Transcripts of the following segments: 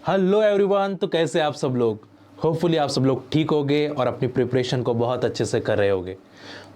Hello everyone. तो कैसे आप सब लोग? होपफुली आप सब लोग ठीक होगे और अपनी प्रिपरेशन को बहुत अच्छे से कर रहे होगे।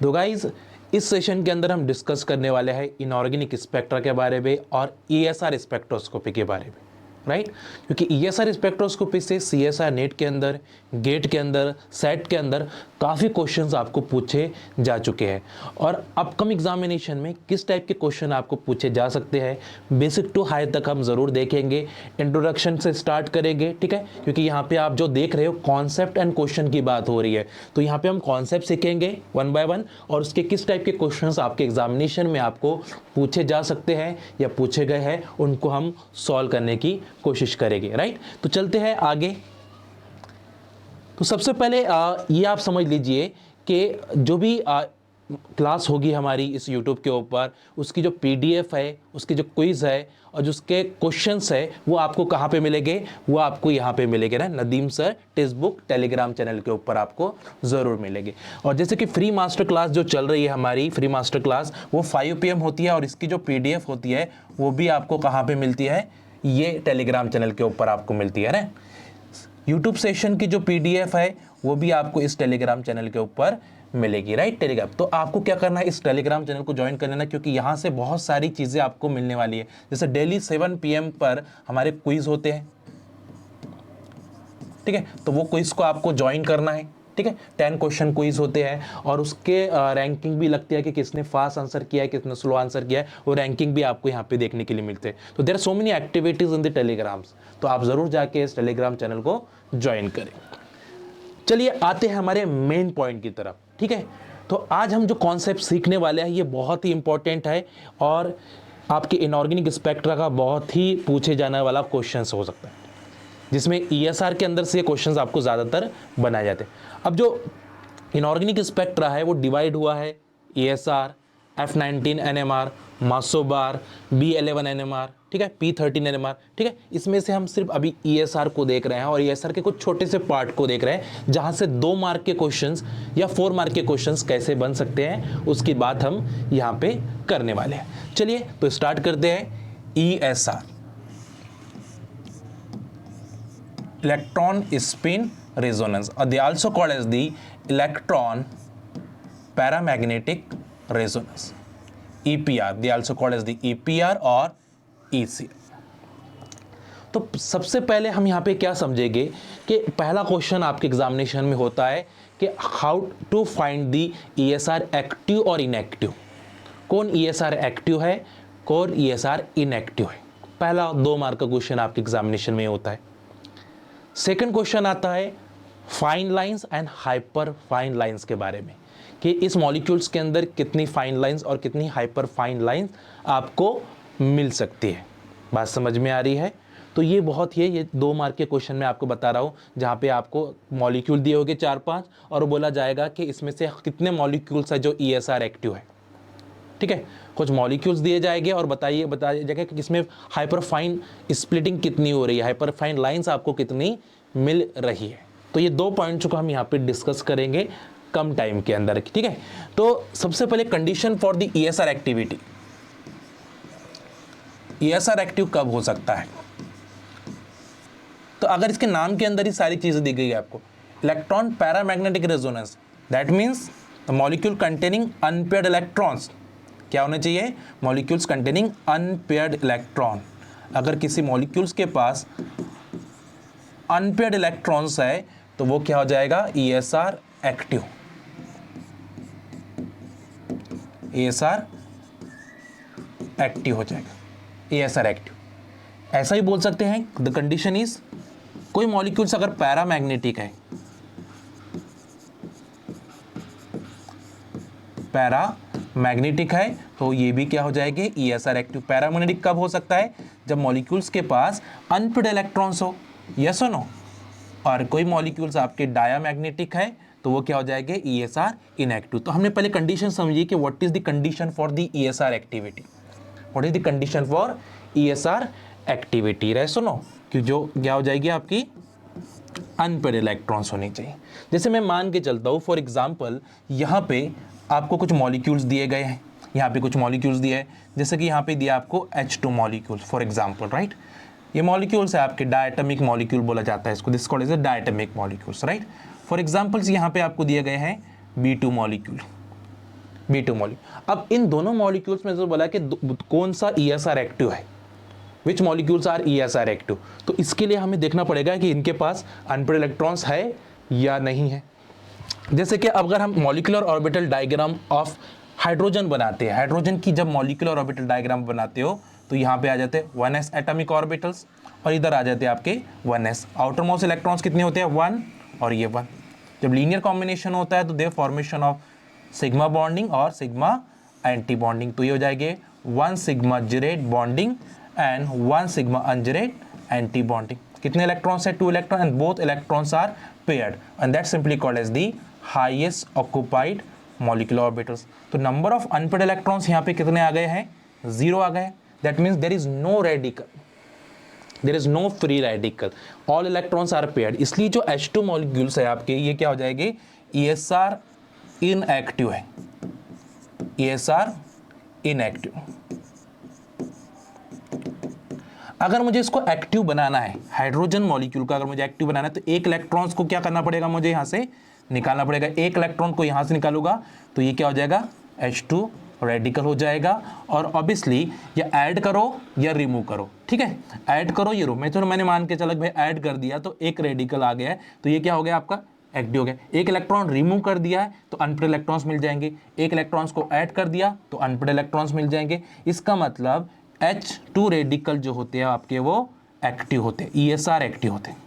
तो गाइज, इस सेशन के अंदर हम डिस्कस करने वाले हैं इनऑर्गेनिक स्पेक्ट्रा के बारे में और ईएसआर स्पेक्ट्रोस्कोपी के बारे में, राइट। क्योंकि ईएसआर स्पेक्ट्रोस्कोपी से सीएसआर नेट के अंदर, गेट के अंदर, सेट के अंदर काफ़ी क्वेश्चंस आपको पूछे जा चुके हैं और अपकमिंग एग्जामिनेशन में किस टाइप के क्वेश्चन आपको पूछे जा सकते हैं, बेसिक टू हाई तक हम ज़रूर देखेंगे। इंट्रोडक्शन से स्टार्ट करेंगे, ठीक है, क्योंकि यहाँ पे आप जो देख रहे हो कॉन्सेप्ट एंड क्वेश्चन की बात हो रही है। तो यहाँ पे हम कॉन्सेप्ट सीखेंगे वन बाय वन और उसके किस टाइप के क्वेश्चंस आपके एग्जामिनेशन में आपको पूछे जा सकते हैं या पूछे गए हैं, उनको हम सॉल्व करने की कोशिश करेंगे, राइट। तो चलते हैं आगे। तो सबसे पहले ये आप समझ लीजिए कि जो भी क्लास होगी हमारी इस YouTube के ऊपर, उसकी जो PDF है, उसकी जो क्विज़ है और जो उसके क्वेश्चंस है, वो आपको कहाँ पे मिलेंगे? वो आपको यहाँ पे मिलेंगे ना, Nadeem sir text book Telegram channel के ऊपर आपको ज़रूर मिलेंगे। और जैसे कि फ्री मास्टर क्लास जो चल रही है हमारी, फ्री मास्टर क्लास वो 5 PM होती है और इसकी जो PDF होती है वो भी आपको कहाँ पर मिलती है? ये टेलीग्राम चैनल के ऊपर आपको मिलती है ना। यूट्यूब सेशन की जो PDF है वो भी आपको इस टेलीग्राम चैनल के ऊपर मिलेगी, राइट। टेलीग्राम, तो आपको क्या करना है, इस टेलीग्राम चैनल को ज्वाइन कर लेना, क्योंकि यहाँ से बहुत सारी चीज़ें आपको मिलने वाली है। जैसे डेली 7 PM पर हमारे क्विज होते हैं, ठीक है, तो वो क्विज को आपको ज्वाइन करना है, ठीक है। 10 क्वेश्चन क्विज होते हैं और उसके रैंकिंग भी लगती है कि किसने फास्ट आंसर किया है, किसने स्लो आंसर किया है, वो रैंकिंग भी आपको यहाँ पे देखने के लिए मिलते हैं। तो there are so many activities in the Telegrams, तो आप ज़रूर जाके इस टेलीग्राम चैनल को ज्वाइन करें। चलिए आते हैं हमारे मेन पॉइंट की तरफ, ठीक है। तो आज हम जो कॉन्सेप्ट सीखने वाले हैं ये बहुत ही इंपॉर्टेंट है और आपके इनऑर्गेनिक स्पेक्ट्रा का बहुत ही पूछे जाने वाला क्वेश्चन हो सकता है, जिसमें ईएसआर के अंदर से क्वेश्चंस आपको ज़्यादातर बनाए जाते हैं। अब जो इनऑर्गेनिक स्पेक्ट्रा है वो डिवाइड हुआ है ESR, F19 NMR, मासोबार, B11 NMR, ठीक है, P13 NMR, ठीक है। इसमें से हम सिर्फ अभी ईएसआर को देख रहे हैं और ईएसआर के कुछ छोटे से पार्ट को देख रहे हैं, जहां से 2 मार्क के क्वेश्चंस या 4 मार्क के क्वेश्चंस कैसे बन सकते हैं उसकी बात हम यहाँ पे करने वाले हैं। चलिए तो स्टार्ट करते हैं। ESR, electron spin resonance, or they also called as the electron paramagnetic resonance, EPR, they also called as the EPR और ECR। तो सबसे पहले हम यहाँ पे क्या समझेंगे कि पहला क्वेश्चन आपके एग्जामिनेशन में होता है कि how to find the ESR active और इनएक्टिव। कौन ईएसआर एक्टिव है, कौन ईएसआर इनएक्टिव है। पहला 2 मार्क का क्वेश्चन आपके एग्जामिनेशन में होता है। सेकंड क्वेश्चन आता है fine lines and hyper fine lines के बारे में, कि इस मॉलिक्यूल्स के अंदर कितनी फाइन लाइंस और कितनी हाइपर फाइन लाइंस आपको मिल सकती है। बात समझ में आ रही है? तो ये बहुत ही, ये 2 मार्क के क्वेश्चन में आपको बता रहा हूँ, जहाँ पे आपको मॉलिक्यूल दिए होंगे 4-5 और बोला जाएगा कि इसमें से कितने मॉलिक्यूल्स है जो ईएसआर एक्टिव है, ठीक है। कुछ मॉलिक्यूल्स दिए जाएंगे और बताया जाएगा कि इसमें हाइपरफाइन स्प्लिटिंग कितनी हो रही है, हाइपरफाइन लाइंस आपको कितनी मिल रही है। तो ये 2 पॉइंट्स को हम यहाँ पे डिस्कस करेंगे कम टाइम के अंदर, ठीक है। तो सबसे पहले condition for the ESR activity. ESR active कब हो सकता है? तो अगर इसके नाम के अंदर ही सारी चीजें दी गई है आपको, electron paramagnetic resonance, that means the molecule containing unpaired electrons. क्या होने चाहिए? Molecules containing unpaired electron. अगर किसी मॉलिक्यूल्स के पास अनपेयर्ड इलेक्ट्रॉन्स है तो वो क्या हो जाएगा? ESR active. ईएसआर एक्टिव हो जाएगा, ईएसआर एक्टिव। ऐसा ही बोल सकते हैं, द कंडीशन इज, कोई मॉलिक्यूल्स अगर पैरामैग्नेटिक है, पैरामैग्नेटिक है, तो ये भी क्या हो जाएगी? ESR active. पैरामैग्नेटिक कब हो सकता है? जब मॉलिक्यूल्स के पास अनपेयर्ड इलेक्ट्रॉन्स हो, यस और नो। और कोई मॉलिक्यूल्स आपके डायामैग्नेटिक है तो वो क्या हो जाएंगे? ESR inactive. तो हमने पहले कंडीशन समझी कि what is the condition for the ESR activity. What is the condition for ESR activity? रहे सुनो कि जो क्या हो जाएगी आपकी अनपेयर्ड इलेक्ट्रॉन्स होने चाहिए। जैसे मैं मान के चलता हूँ, फॉर एग्जाम्पल यहाँ पे आपको कुछ मॉलिक्यूल्स दिए गए हैं, यहाँ पे कुछ मॉलिक्यूल्स दिए हैं, जैसे कि यहाँ पे दिया आपको H2 molecules for example, right. ये मॉलिक्यूल्स है आपके डायटमिक मॉलिक्यूल बोला जाता है इसको, this called as a diatomic molecules, right. For examples यहाँ पे आपको दिया गया है B2 मॉलिक्यूल, B2 मॉलिक्यूल। अब इन दोनों मॉलिक्यूल्स में जो बोला कि कौन सा ESR एक्टिव है, विच मॉलिक्यूल्स आर ESR एक्टिव, तो इसके लिए हमें देखना पड़ेगा कि इनके पास अनपेयर्ड इलेक्ट्रॉन्स है या नहीं है। जैसे कि अगर हम molecular orbital diagram of hydrogen बनाते हैं, हाइड्रोजन की जब मॉलिक्यूलर ऑर्बिटल डायग्राम बनाते हो तो यहाँ पे आ जाते हैं 1s एटॉमिक ऑर्बिटल्स और इधर आ जाते हैं आपके 1s। आउटर मोस्ट इलेक्ट्रॉन्स कितने होते हैं, 1 और ये 1। जब लीनियर कॉम्बिनेशन होता है तो the formation of sigma bonding और सिग्मा एंटी बॉन्डिंग, तो ये हो जाएंगे 1 sigma gerade bonding and 1 sigma ungerade anti bonding. कितने इलेक्ट्रॉन्स है, 2 electron and both electrons are paired and that simply called as the highest occupied molecular orbitals. तो number of unpaired electrons यहाँ पे कितने आ गए हैं, 0 आ गए। That means there is no radical, there is no free radical, all electrons are paired. इसलिए जो H2 मॉलिक्यूल्स है आपके ये क्या हो जाएंगे, ESR इनएक्टिव है, ESR इनएक्टिव। अगर मुझे इसको एक्टिव बनाना है, हाइड्रोजन मॉलिक्यूल का अगर मुझे एक्टिव बनाना है तो एक इलेक्ट्रॉन्स को क्या करना पड़ेगा, मुझे यहाँ से निकालना पड़ेगा। एक इलेक्ट्रॉन को यहाँ से निकालूंगा तो ये क्या हो जाएगा, H2 रेडिकल हो जाएगा। और ऑब्वियसली या ऐड करो या रिमूव करो, ठीक है, ऐड करो या रिमूव। मैं तो मैंने मान के चला भाई ऐड कर दिया तो एक रेडिकल आ गया है तो ये क्या हो गया आपका, एक्टिव हो गया। एक इलेक्ट्रॉन रिमूव कर दिया है तो अनपेयर्ड इलेक्ट्रॉन्स मिल जाएंगे, एक इलेक्ट्रॉन्स को ऐड कर दिया तो अनपेयर्ड इलेक्ट्रॉन्स मिल जाएंगे। इसका मतलब H2 रेडिकल जो होते हैं आपके वो एक्टिव होते हैं, ESR एक्टिव होते हैं,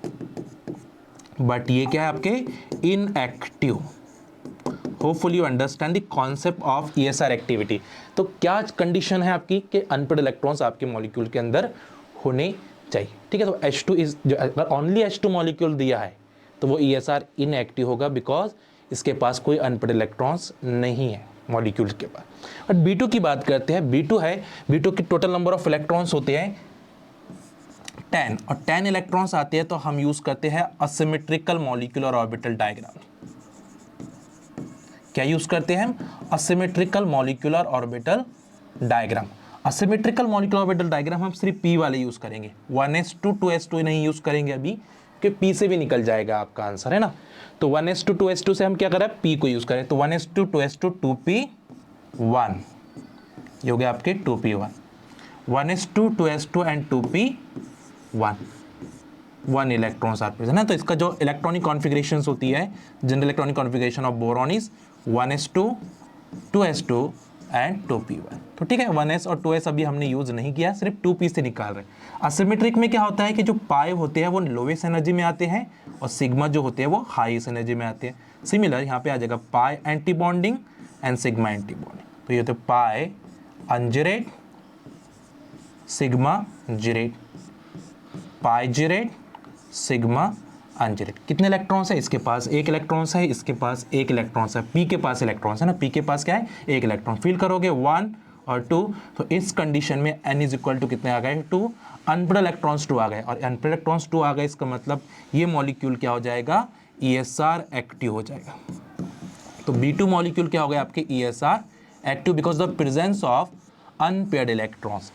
बट ये क्या है आपके inactive. Hopefully you understand the concept of ESR activity. तो क्या कंडीशन है आपकी कि अनपेयर्ड इलेक्ट्रॉन्स आपके मॉलिक्यूल के अंदर होने चाहिए, ठीक है। तो H2 इज, अगर ओनली H2 मॉलिक्यूल दिया है तो वो ESR इनएक्टिव होगा बिकॉज इसके पास कोई अनपेयर्ड इलेक्ट्रॉन्स नहीं है मॉलिक्यूल के पास। और B2 की बात करते हैं, B2 है, B2 की टोटल नंबर ऑफ इलेक्ट्रॉन्स होते हैं 10 और 10 इलेक्ट्रॉन्स आते हैं तो हम यूज करते हैं असिमेट्रिकल मॉलिक्यूलर ऑर्बिटल डायग्राम। क्या यूज करते हैं हम, asymmetrical molecular orbital diagram. Asymmetrical molecular orbital diagram हम सिर्फ P वाले यूज करेंगे, 1s2 2s2 नहीं यूज करेंगे अभी, कि P से भी निकल जाएगा आपका आंसर, है ना। तो 1s2 2s2 से हम क्या करें, P को यूज करें, तो 1s2 2s2 2p1, ये हो गया आपके 2p1, 1s2 2s2 and 2p1, 1 electrons are present है। तो इसका जो इलेक्ट्रॉनिक कॉन्फ़िगरेशंस होती है, general electronic configuration of boron is 1s2 2s2 and 2p1। तो ठीक है, 1s और 2s अभी हमने यूज नहीं किया, सिर्फ 2p से निकाल रहे हैं। असिमेट्रिक में क्या होता है कि जो पाई होते हैं वो लोवेस्ट एनर्जी में आते हैं और सिग्मा जो होते हैं वो हाईएस्ट एनर्जी में आते हैं। सिमिलर यहाँ पे आ जाएगा pi anti bonding and sigma anti bonding, तो ये होते हैं पाई अनजिरेट सिग्मा जिरेट, पाई जिरेट सिग्मा अनजिरेट। कितने इलेक्ट्रॉन्स है, इसके पास एक इलेक्ट्रॉन्स है, इसके पास एक इलेक्ट्रॉन्स है, P के पास इलेक्ट्रॉन्स है ना, P के पास क्या है, एक इलेक्ट्रॉन। फील करोगे 1 और 2, तो इस कंडीशन में n इज इक्वल टू कितने आ गए, 2। अनपेयर्ड इलेक्ट्रॉन्स 2 आ गए और अनपेयर्ड इलेक्ट्रॉन्स 2 आ गए, इसका मतलब ये मॉलिक्यूल क्या हो जाएगा, ESR एक्टिव हो जाएगा। तो B2 मॉलिक्यूल क्या हो गया आपके, ESR active because the presence of unpaired electrons.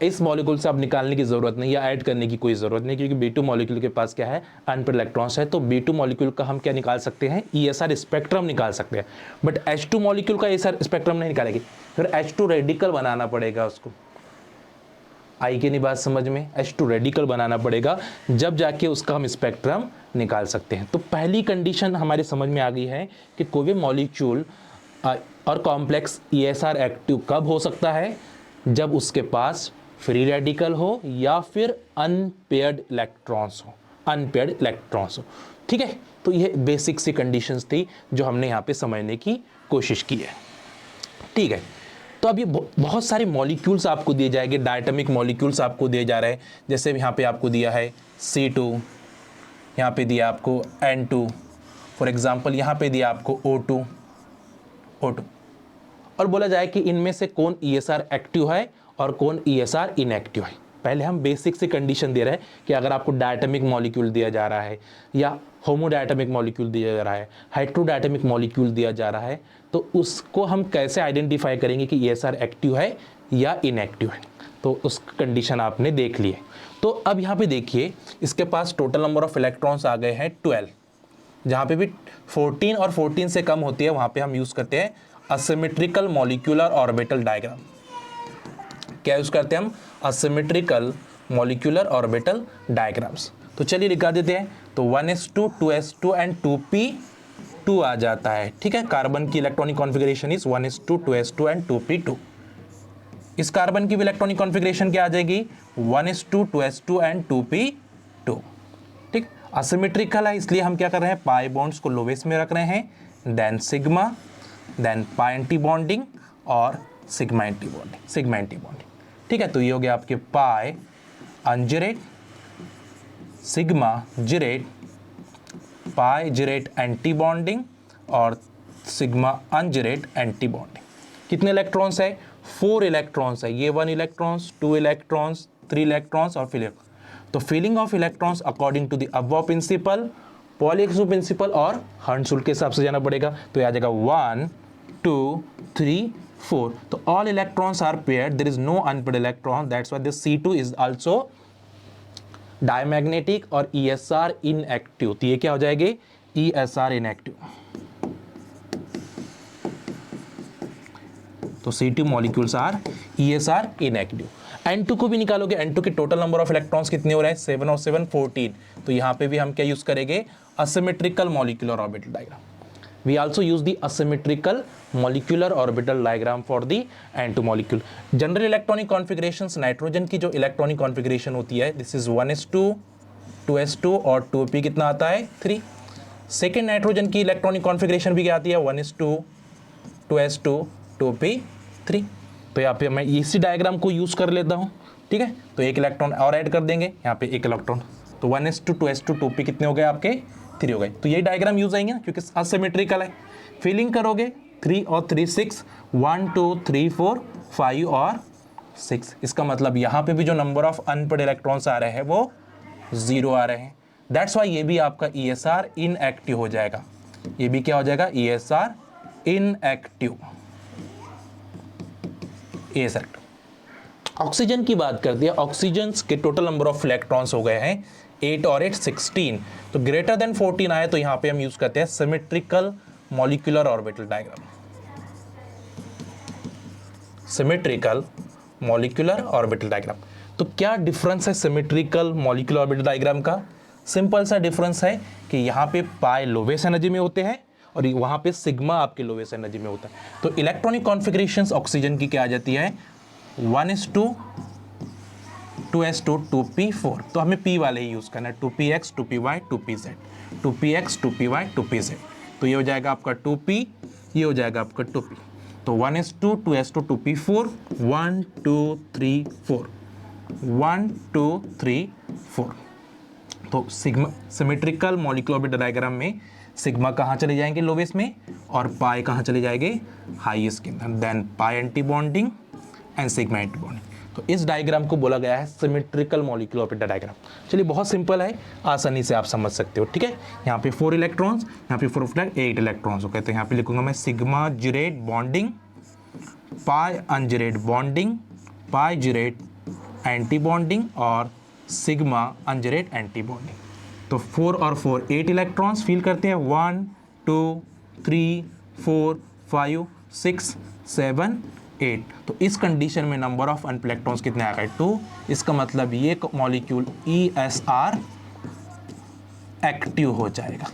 इस मॉलिक्यूल से अब निकालने की जरूरत नहीं या ऐड करने की कोई जरूरत नहीं, क्योंकि B2 मॉलिक्यूल के पास क्या है, अनपेयर्ड इलेक्ट्रॉन्स है। तो B2 मॉलिक्यूल का हम क्या निकाल सकते हैं, ESR स्पेक्ट्रम निकाल सकते हैं, बट H2 मॉलिक्यूल का ESR स्पेक्ट्रम नहीं निकालेगी, फिर H2 रेडिकल बनाना पड़ेगा उसको। आई की नहीं बात समझ में, H2 रेडिकल बनाना पड़ेगा, जब जाके उसका हम स्पेक्ट्रम निकाल सकते हैं। तो पहली कंडीशन हमारी समझ में आ गई है कि कोई भी मॉलिक्यूल और कॉम्प्लेक्स ESR एक्टिव कब हो सकता है, जब उसके पास फ्री रेडिकल हो या फिर अनपेयर्ड इलेक्ट्रॉन्स हो, अनपेयर्ड इलेक्ट्रॉन्स हो, ठीक है। तो ये बेसिक सी कंडीशंस थी जो हमने यहाँ पे समझने की कोशिश की है, ठीक है। तो अब ये बहुत सारे मॉलिक्यूल्स आपको दिए जाएंगे, डायटमिक मॉलिक्यूल्स आपको दिए जा रहे हैं। जैसे यहाँ पे आपको दिया है C2, यहाँ पे दिया आपको N2, फॉर एग्जाम्पल यहाँ पे दिया आपको O2, और बोला जाए कि इनमें से कौन ESR एक्टिव है और कौन ESR इनएक्टिव है। पहले हम बेसिक से कंडीशन दे रहे हैं कि अगर आपको डायटमिक मॉलिक्यूल दिया जा रहा है या होमोडायटमिक मॉलिक्यूल दिया जा रहा है, हाइड्रोडायटमिक मॉलिक्यूल दिया जा रहा है, तो उसको हम कैसे आइडेंटिफाई करेंगे कि ESR एक्टिव है या इनएक्टिव है। तो उस कंडीशन आपने देख ली है। तो अब यहाँ पे देखिए इसके पास टोटल नंबर ऑफ इलेक्ट्रॉन्स आ गए हैं 12। जहाँ पे भी 14 और 14 से कम होती है वहाँ पे हम यूज़ करते हैं असिमेट्रिकल मॉलिक्यूलर ऑर्बिटल डायग्राम। क्या यूज़ करते हैं हम? Asymmetrical molecular orbital diagrams. तो चलिए लिखा देते हैं। तो 1s2 2s2 एंड 2p2 आ जाता है। ठीक है, कार्बन की electronic configuration is 1s2 2s2 and 2p2। इस कार्बन की भी इलेक्ट्रॉनिक कॉन्फ़िगरेशन क्या आ जाएगी? 1s2 2s2 and 2p2। ठीक, असिमेट्रिकल है इसलिए हम क्या कर रहे हैं? पाई बॉन्ड्स को लोवेस्ट में रख रहे हैं, then sigma, then pi anti bonding और सिग्मा एंटी बॉन्डिंग। ठीक है, तो ये हो गया आपके पाई अनजिरेट, सिग्मा जिरेट, पाई जिरेट एंटी बॉन्डिंग और सिग्मा अनजिरेट एंटी बॉन्डिंग। कितने इलेक्ट्रॉन्स है? 4 इलेक्ट्रॉन्स है। ये 1 इलेक्ट्रॉन्स, 2 इलेक्ट्रॉन्स, 3 इलेक्ट्रॉन्स और फिर तो filling of electrons according to the aufbau principle, Pauli exclusion principle और हर्ट्ज के हिसाब से जाना पड़ेगा। तो ये आ जाएगा 1 2 3 4। तो all electrons are paired, there is no unpaired electron, that's why this C2 is also diamagnetic और ESR इनएक्टिव। तो ये क्या हो जाएगी? ESR inactive. तो C2 molecules are ESR inactive. N2 को भी निकालोगे, N2 के टोटल नंबर ऑफ इलेक्ट्रॉन्स कितने हो रहे हैं? 7 और 7 14। तो यहाँ पे भी हम क्या यूज करेंगे? Asymmetrical molecular orbital diagram. We also use the asymmetrical molecular orbital diagram for the N2 molecule. General electronic configurations, nitrogen की जो इलेक्ट्रॉनिक कॉन्फ़िगरेशन होती है, दिस इज 1s2 2s2 और 2p कितना आता है? 3। सेकेंड नाइट्रोजन की इलेक्ट्रॉनिक कॉन्फ़िगरेशन भी क्या आती है? 1s2 2s2 2p 3। तो यहाँ पे मैं इसी डायग्राम को यूज कर लेता हूँ। ठीक है, तो एक इलेक्ट्रॉन और ऐड कर देंगे, यहाँ पे एक इलेक्ट्रॉन। तो 1s2 2s2 2p कितने हो गए आपके? 3 हो गए। तो यही डायग्राम यूज आएंगे ना, क्योंकि असिमेट्रिकल है। फिलिंग करोगे 3 और 3 6, 1 2 3 4 5 और 6। इसका मतलब यहाँ पे भी जो नंबर ऑफ अनपेयर्ड इलेक्ट्रॉन्स आ रहे हैं वो 0 आ रहे हैं। दैट्स वाई ये भी आपका ESR इनएक्टिव हो जाएगा। ये भी क्या हो जाएगा? ESR inactive. ESR। ऑक्सीजन की बात करते हैं। ऑक्सीजन के टोटल नंबर ऑफ इलेक्ट्रॉन्स हो गए हैं 8 और 8 16। तो ग्रेटर देन 14 आए तो यहाँ पे हम यूज करते हैं symmetrical molecular orbital diagram. Symmetrical molecular orbital diagram. तो क्या डिफरेंस है सिमेट्रिकल मॉलिक्यूलर ऑर्बिटल डायग्राम का? सिंपल सा डिफरेंस है कि यहाँ पे पाई लोवेस्ट एनर्जी में होते हैं और वहाँ पे सिग्मा आपके लोवेस्ट एनर्जी में होता है। तो इलेक्ट्रॉनिक कॉन्फ़िगरेशंस ऑक्सीजन की क्या आ जाती है? 1s2 2s2 2p4। तो हमें p वाले ही यूज करना है, 2px 2py 2pz, 2px 2py 2pz। तो ये हो जाएगा आपका 2p, ये हो जाएगा आपका 2p। तो 1s2 2s2 2p4 1 2 3 4 1 2 3 4। तो sigma symmetrical molecular orbital diagram में सिग्मा कहाँ चले जाएंगे? लोवेस्ट में। और पाई कहाँ चले जाएंगे? हाईएस्ट के अंदर। Then pi anti bonding and sigma anti bonding. तो इस डायग्राम को बोला गया है सिमेट्रिकल मॉलिक्यूलर ऑर्बिटल डायग्राम। चलिए बहुत सिंपल है, आसानी से आप समझ सकते हो। ठीक है, यहाँ पे 4 इलेक्ट्रॉन्स, यहाँ पे 4 8 इलेक्ट्रॉन्स हो गए। तो यहाँ पे लिखूंगा मैं सिग्मा जिरेट बॉन्डिंग, पाई अनजिरेट बॉन्डिंग, पाई जिरेट एंटी बॉन्डिंग और सिग्मा अनजिरेट एंटी बॉन्डिंग। तो 4 और 4 8 इलेक्ट्रॉन्स फील करते हैं। 1 2 3 4 5 6 7 8। तो इस कंडीशन में नंबर ऑफ अनपेयर्ड इलेक्ट्रॉन्स कितने आ गए? 2। इसका मतलब ये मॉलिक्यूल ESR एक्टिव हो जाएगा।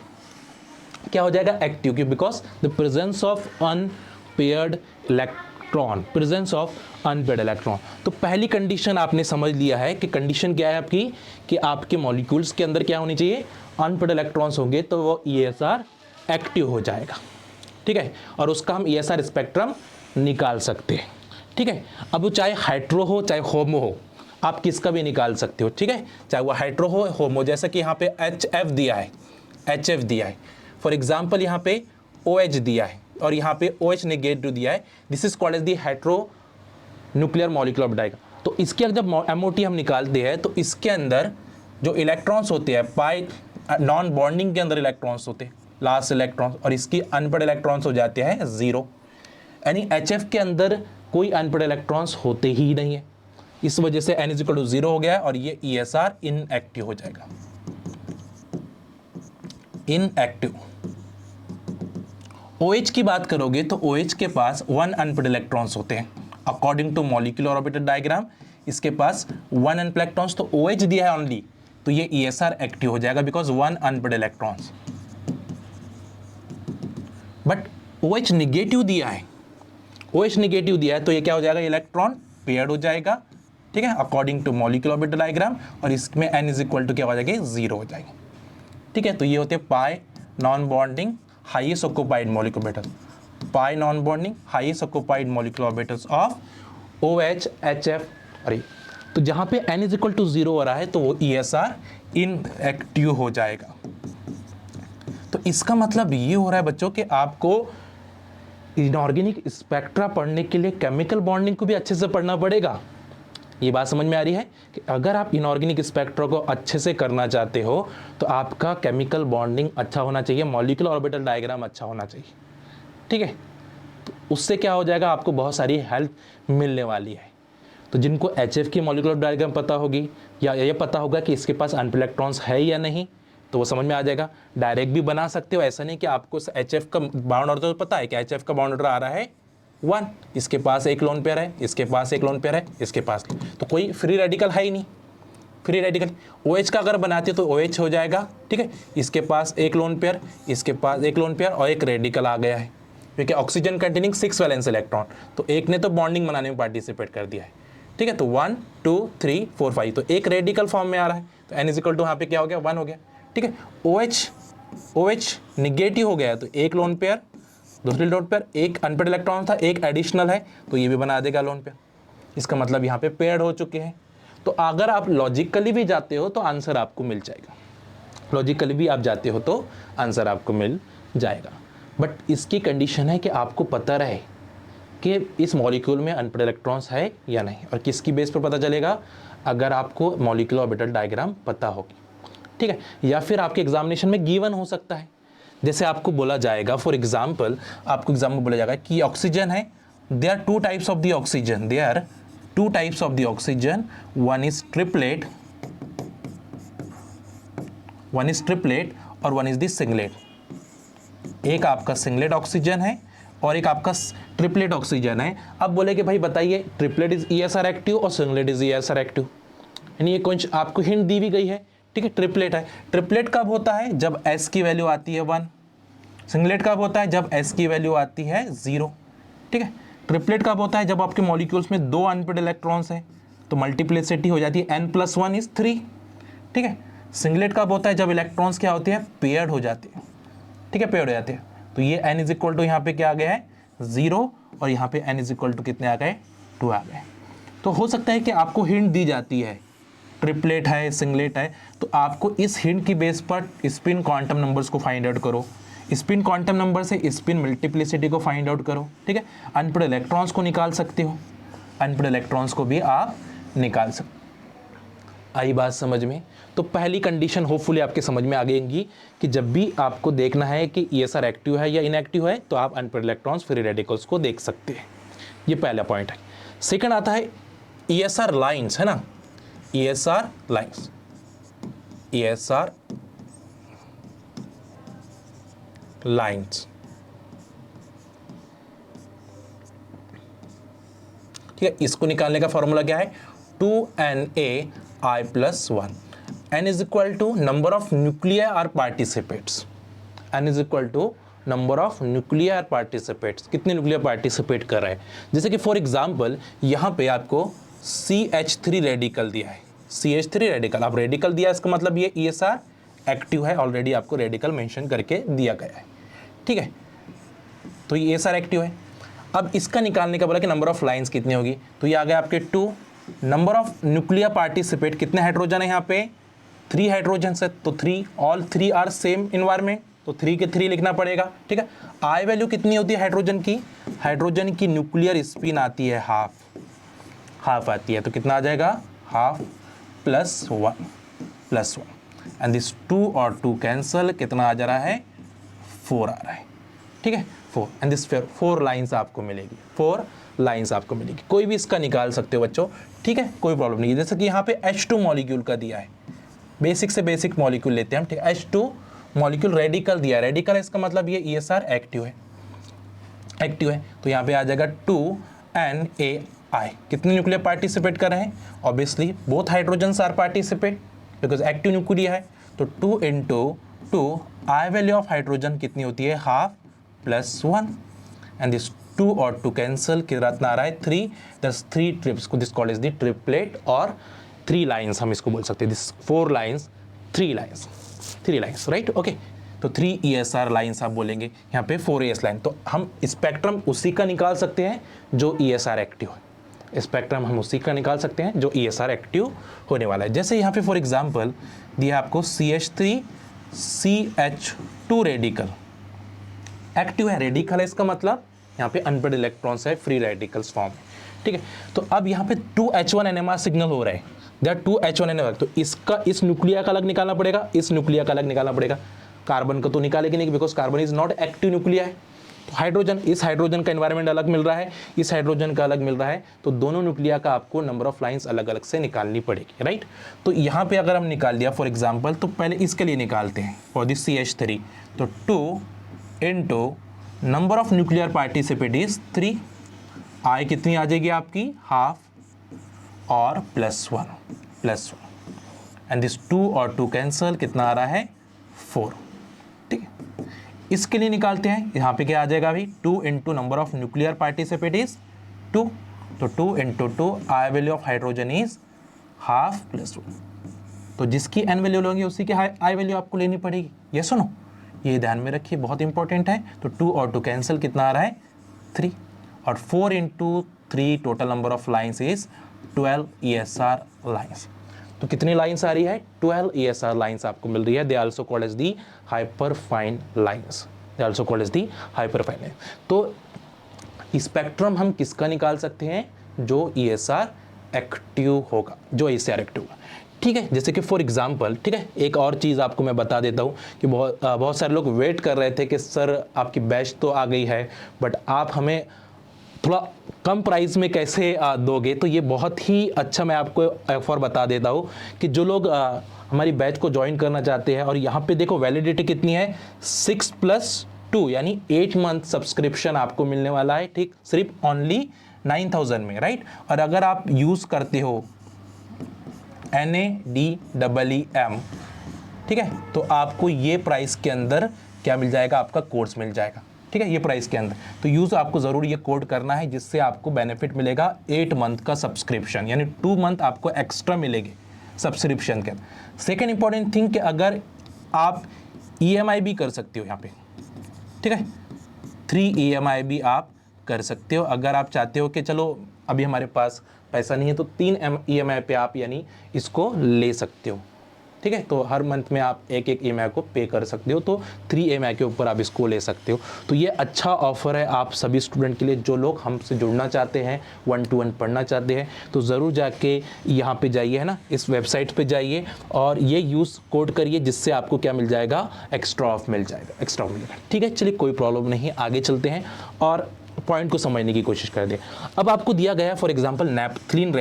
क्या हो जाएगा? एक्टिव। क्यों? Because the presence of unpaired electron, presence of unpaired electron. तो पहली कंडीशन आपने समझ लिया है कि कंडीशन क्या है आपकी, कि आपके मॉलिक्यूल्स के अंदर क्या होनी चाहिए? अनपेयर्ड इलेक्ट्रॉन्स होंगे तो वो ESR एक्टिव हो जाएगा। ठीक है, और उसका हम ESR स्पेक्ट्रम निकाल सकते हैं। ठीक है, अब वो चाहे हाइड्रो हो चाहे होमो हो, आप किसका भी निकाल सकते हो। ठीक है, चाहे वो हाइड्रो हो होमो। जैसा कि यहाँ पे HF दिया है, HF दिया है फॉर एग्जांपल, यहाँ पे OH दिया है और यहाँ पे OH नेगेटिव दिया है। This is called as the hydro nuclear molecular diagram. तो इसके जब MOT हम निकालते हैं तो इसके अंदर जो इलेक्ट्रॉन्स होते हैं, पाई नॉन बॉन्डिंग के अंदर इलेक्ट्रॉन्स होते हैं, लास्ट इलेक्ट्रॉन्स, और इसकी अनपेयर्ड इलेक्ट्रॉन्स हो जाते हैं 0। यानी HF के अंदर कोई अनपेयर्ड इलेक्ट्रॉन्स होते ही नहीं है। इस वजह से n इज इक्वल टू 0 हो गया है और ये ESR इनएक्टिव हो जाएगा, इनएक्टिव। OH की बात करोगे तो OH के पास 1 अनपेड इलेक्ट्रॉन्स होते हैं according to molecular orbital diagram. इसके पास 1 अनपेड इलेक्ट्रॉन्स, तो OH दिया है ओनली, तो ये ESR एक्टिव हो जाएगा because 1 unpaired electrons. But OH negative दिया है, OH निगेटिव दिया है तो ये क्या हो जाएगा, इलेक्ट्रॉन पेयर्ड हो जाएगा, ठीक है, according to molecular orbital diagram, और इसमें n इज इक्वल टू क्या हो जाएगा, 0 हो जाएगा, ठीक है। तो ये होते हैं pi non bonding highest occupied molecular orbital, pi non bonding highest occupied molecular orbitals of OH HF। अरे तो जहां पे n इज इक्वल टू 0 हो रहा है तो वो ESR इनएक्टिव हो जाएगा। तो इसका मतलब ये हो रहा है बच्चों कि आपको इनऑर्गेनिक स्पेक्ट्रा पढ़ने के लिए केमिकल बॉन्डिंग को भी अच्छे से पढ़ना पड़ेगा। ये बात समझ में आ रही है कि अगर आप इनऑर्गेनिक स्पेक्ट्रा को अच्छे से करना चाहते हो तो आपका केमिकल बॉन्डिंग अच्छा होना चाहिए, मॉलिक्यूलर ऑर्बिटल डायग्राम अच्छा होना चाहिए, ठीक है। तो उससे क्या हो जाएगा, आपको बहुत सारी हेल्प मिलने वाली है। तो जिनको HF की मॉलिक्यूलर डायग्राम पता होगी या ये पता होगा कि इसके पास अनपेड इलेक्ट्रॉन्स है या नहीं, तो वो समझ में आ जाएगा। डायरेक्ट भी बना सकते हो, ऐसा नहीं कि आपको HF का बाउंड ऑर्डर पता है कि HF का बाउंड ऑर्डर आ रहा है 1, इसके पास एक लोन पेयर है, इसके पास एक लोन पेयर है, इसके पास, तो कोई फ्री रेडिकल है ही नहीं, फ्री रेडिकल। OH का अगर बनाते तो OH हो जाएगा, ठीक है, इसके पास एक लोन पेयर, इसके पास एक लोन पेयर और एक रेडिकल आ गया है, क्योंकि ऑक्सीजन कंटेनिंग 6 वैलेंस इलेक्ट्रॉन, तो एक ने तो बॉन्डिंग बनाने में पार्टिसिपेट कर दिया है, ठीक है। तो 1 2 3 4 5, तो एक रेडिकल फॉर्म में आ रहा है, तो n इज इक्वल टू यहाँ पे क्या हो गया, 1 हो गया, ठीक है। OH निगेटिव हो गया तो एक लोन पेयर, दूसरी लोन पेयर, एक अनपेड इलेक्ट्रॉन था, एक एडिशनल है, तो ये भी बना देगा लोन पेयर। इसका मतलब यहाँ पे पेयर्ड हो चुके हैं। तो अगर आप लॉजिकली भी जाते हो तो आंसर आपको मिल जाएगा, लॉजिकली भी आप जाते हो तो आंसर आपको मिल जाएगा। बट इसकी कंडीशन है कि आपको पता रहे कि इस मॉलिक्यूल में अनपेड इलेक्ट्रॉन्स है या नहीं, और किसकी बेस पर पता चलेगा, अगर आपको मॉलिक्यूलर ऑर्बिटल डायग्राम पता होगी, ठीक है। या फिर आपके एग्जामिनेशन में गिवन हो सकता है, जैसे आपको बोला जाएगा, फॉर एग्जाम्पल आपको एग्जाम में बोला जाएगा कि ऑक्सीजन है, there are 2 types of the oxygen, there are 2 types of the oxygen, one is triplet और वन इज द सिंगलेट। एक आपका सिंगलेट ऑक्सीजन है और एक आपका ट्रिपलेट ऑक्सीजन है। अब बोले कि भाई बताइए, ट्रिपलेट इज ESR एक्टिव और सिंगलेट इज ESR एक्टिव, यानी ये कुछ आपको हिंट दी भी गई है, ठीक है। ट्रिपलेट है, ट्रिपलेट कब होता है, जब S की वैल्यू आती है 1, सिंगलेट कब होता है, जब S की वैल्यू आती है 0, ठीक है। ट्रिपलेट कब होता है, जब आपके मॉलिक्यूल्स में 2 अनपेड इलेक्ट्रॉन्स हैं, तो मल्टीप्लिसिटी हो जाती है n+1 इज 3, ठीक है। सिंगलेट कब होता है, जब इलेक्ट्रॉन्स क्या होते हैं, पेयर्ड हो जाते हैं, ठीक है, पेयर्ड हो जाते हैं। तो ये n इज इक्वल टू यहाँ पे क्या आ गया है, 0, और यहाँ पे n इज इक्वल टू कितने आ गए, 2 आ गए। तो हो सकता है कि आपको हिंट दी जाती है, ट्रिपलेट है, सिंगलेट है, तो आपको इस हिंट की बेस पर स्पिन क्वांटम नंबर्स को फाइंड आउट करो, स्पिन क्वांटम नंबर से स्पिन मल्टीप्लिसिटी को फाइंड आउट करो, ठीक है। अनपेड इलेक्ट्रॉन्स को निकाल सकते हो, अनपेड इलेक्ट्रॉन्स को भी आप निकाल सकते। आई बात समझ में? तो पहली कंडीशन होपफुली आपके समझ में आ गई कि जब भी आपको देखना है कि ESR एक्टिव है या इनएक्टिव है, तो आप अनपेड इलेक्ट्रॉन्स, फ्री रेडिकल्स को देख सकते हैं। ये पहला पॉइंट है। सेकंड आता है ESR लाइंस, है ना, ESR लाइंस, ESR लाइंस, ठीक है। इसको निकालने का फॉर्मूला क्या है, 2NaI+1, n is equal to number of nuclear are participates, n is equal to number of nuclear participates, कितने न्यूक्लियर पार्टिसिपेट कर रहे हैं। जैसे कि फॉर एग्जांपल यहाँ पे आपको CH3 रेडिकल दिया है, CH3 रेडिकल, आप रेडिकल दिया, इसका मतलब ये ESR एक्टिव है, ऑलरेडी आपको रेडिकल मेंशन करके दिया गया है, ठीक है। तो ये ESR एक्टिव है। अब इसका निकालने का बोला कि नंबर ऑफ लाइंस कितनी होगी, तो ये आ गया आपके 2। नंबर ऑफ न्यूक्लियर पार्टिसिपेट, कितने हाइड्रोजन है यहाँ पे, 3 हाइड्रोजन है, तो 3, ऑल 3 आर सेम इन्वायरमेंट, तो 3 के 3 लिखना पड़ेगा, ठीक है। आई वैल्यू कितनी होती है हाइड्रोजन की, हाइड्रोजन की न्यूक्लियर स्पिन आती है हाफ आती है, तो कितना आ जाएगा, हाफ +1 एंड दिस 2 और 2 कैंसल, कितना आ जा रहा है, 4 आ रहा है, ठीक है, 4 एंड दिस 4 लाइंस आपको मिलेगी, 4 लाइंस आपको मिलेगी। कोई भी इसका निकाल सकते हो बच्चों, ठीक है, कोई प्रॉब्लम नहीं है। जैसे कि यहाँ पे H2 मॉलिक्यूल का दिया है, बेसिक से बेसिक मॉलिक्यूल लेते हैं हम, ठीक है। H2 मॉलिक्यूल रेडिकल दिया है, रेडिकल है इसका मतलब ये ESR एक्टिव है, एक्टिव है। तो यहाँ पे आ जाएगा 2NAI। कितने न्यूक्लियर पार्टिसिपेट कर रहे हैं? Obviously both hydrogens are participate because active nuclear है। तो 2 × 2 आई वैल्यू ऑफ हाइड्रोजन कितनी होती है? हाफ प्लस 1 एंड दिस 2 और 2 कैंसल, कितना आ रहा है? 3। दस 3 trips, this called is the triplet और 3 लाइन्स हम इसको बोल सकते हैं। This 4 lines 3 lines right, okay. तो 3 ESR लाइन्स आप बोलेंगे, यहाँ पे 4 AS लाइन। तो हम स्पेक्ट्रम उसी का निकाल सकते हैं जो ESR एक्टिव है, स्पेक्ट्रम हम उसी का निकाल सकते हैं जो ESR एक्टिव होने वाला है। जैसे यहाँ पे फॉर एग्जांपल दिया आपको CH3CH2 रेडिकल एक्टिव है, रेडिकल है इसका मतलब यहाँ पे अनपेड इलेक्ट्रॉन्स है, फ्री रेडिकल्स फॉर्म है, ठीक है। तो अब यहाँ पे 2H1 NMR सिग्नल हो रहा है, देयर 2H1 NMR। तो इसका इस न्यूक्लिया का अलग निकालना पड़ेगा, इस न्यूक्लिया का अलग निकालना पड़ेगा। कार्बन का तो निकालेगी नहीं because carbon is not active nuclear है। तो हाइड्रोजन, इस हाइड्रोजन का एनवायरनमेंट अलग मिल रहा है, इस हाइड्रोजन का अलग मिल रहा है, तो दोनों न्यूक्लिया का आपको नंबर ऑफ लाइंस अलग अलग से निकालनी पड़ेगी, राइट। तो यहाँ पे अगर हम निकाल दिया फॉर एग्जांपल, तो पहले इसके लिए निकालते हैं फॉर दिस CH3। तो 2 × number of nuclear participate is 3, आई कितनी आ जाएगी आपकी? हाफ और +1 एंड दिस 2 और 2 कैंसल, कितना आ रहा है? 4, ठीक है। इसके लिए निकालते हैं, यहाँ पे क्या आ जाएगा अभी? 2 × number of nuclear participate is 2, तो 2 × 2 I value of hydrogen is half +1। तो जिसकी n वैल्यू लोगे उसी की आई वैल्यू आपको लेनी पड़ेगी, ये सुनो, ये ध्यान में रखिए, बहुत इंपॉर्टेंट है। तो 2 और 2 कैंसिल, कितना आ रहा है? 3 और 4 × 3 total number of lines is 12 ESR lines. तो कितनी लाइन्स आ रही है? 12 ESR लाइन्स आपको मिल रही है। They also called as the hyperfine lines, they also called as the hyperfine lines. तो स्पेक्ट्रम हम किसका निकाल सकते हैं? जो ESR एक्टिव होगा, जो ESR एक्टिव होगा, ठीक है। जैसे कि फॉर एग्जांपल, ठीक है, एक और चीज़ आपको मैं बता देता हूँ कि बहुत सारे लोग वेट कर रहे थे कि सर आपकी बैच तो आ गई है बट आप हमें थोड़ा कम प्राइस में कैसे दोगे। तो ये बहुत ही अच्छा मैं आपको ऑफर बता देता हूँ कि जो लोग हमारी बैच को ज्वाइन करना चाहते हैं, और यहाँ पे देखो वैलिडिटी कितनी है? 6+2 यानी 8 मंथ सब्सक्रिप्शन आपको मिलने वाला है, ठीक, सिर्फ ओनली 9000 में, राइट। और अगर आप यूज़ करते हो NADEEM, ठीक है, तो आपको ये प्राइस के अंदर क्या मिल जाएगा? आपका कोर्स मिल जाएगा, ठीक है, ये प्राइस के अंदर। तो यूज़ आपको ज़रूर ये कोड करना है जिससे आपको बेनिफिट मिलेगा 8 मंथ का सब्सक्रिप्शन, यानी 2 मंथ आपको एक्स्ट्रा मिलेंगे सब्सक्रिप्शन के अंदर। सेकेंड इंपॉर्टेंट थिंग कि अगर आप EMI भी कर सकते हो यहाँ पे, ठीक है, 3 EMI भी आप कर सकते हो। अगर आप चाहते हो कि चलो अभी हमारे पास पैसा नहीं है तो 3 EMI पे आप यानी इसको ले सकते हो, ठीक है। तो हर मंथ में आप एक EMI को पे कर सकते हो, तो 3 EMI के ऊपर आप इसको ले सकते हो। तो ये अच्छा ऑफर है आप सभी स्टूडेंट के लिए, जो लोग हमसे जुड़ना चाहते हैं, 1-to-1 पढ़ना चाहते हैं, तो ज़रूर जाके यहाँ पे जाइए, है ना, इस वेबसाइट पे जाइए और ये यूज़ कोड करिए जिससे आपको क्या मिल जाएगा? एक्स्ट्रा ऑफ मिल जाएगा, एक्स्ट्रा ऑफ मिलेगा, ठीक है। चलिए कोई प्रॉब्लम नहीं, आगे चलते हैं और पॉइंट को समझने की कोशिश कर दें। अब आपको दिया गया है फॉर एग्जांपल नैप्थलीन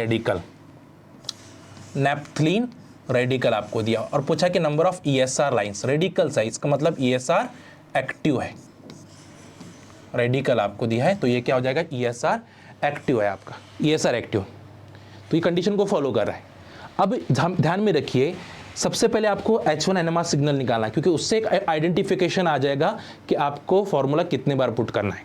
रेडिकल आपको दिया और पूछा कि number of ESR lines, radical size का मतलब ESR एक्टिव है, रेडिकल आपको दिया है, तो ये क्या हो जाएगा? ESR एक्टिव है आपका, ESR एक्टिव, तो ये कंडीशन को फॉलो कर रहा है। अब ध्यान में रखिए, सबसे पहले आपको H1 NMR सिग्नल निकालना है, क्योंकि उससे एक आइडेंटिफिकेशन आ जाएगा कि आपको फॉर्मूला कितने बार पुट करना है,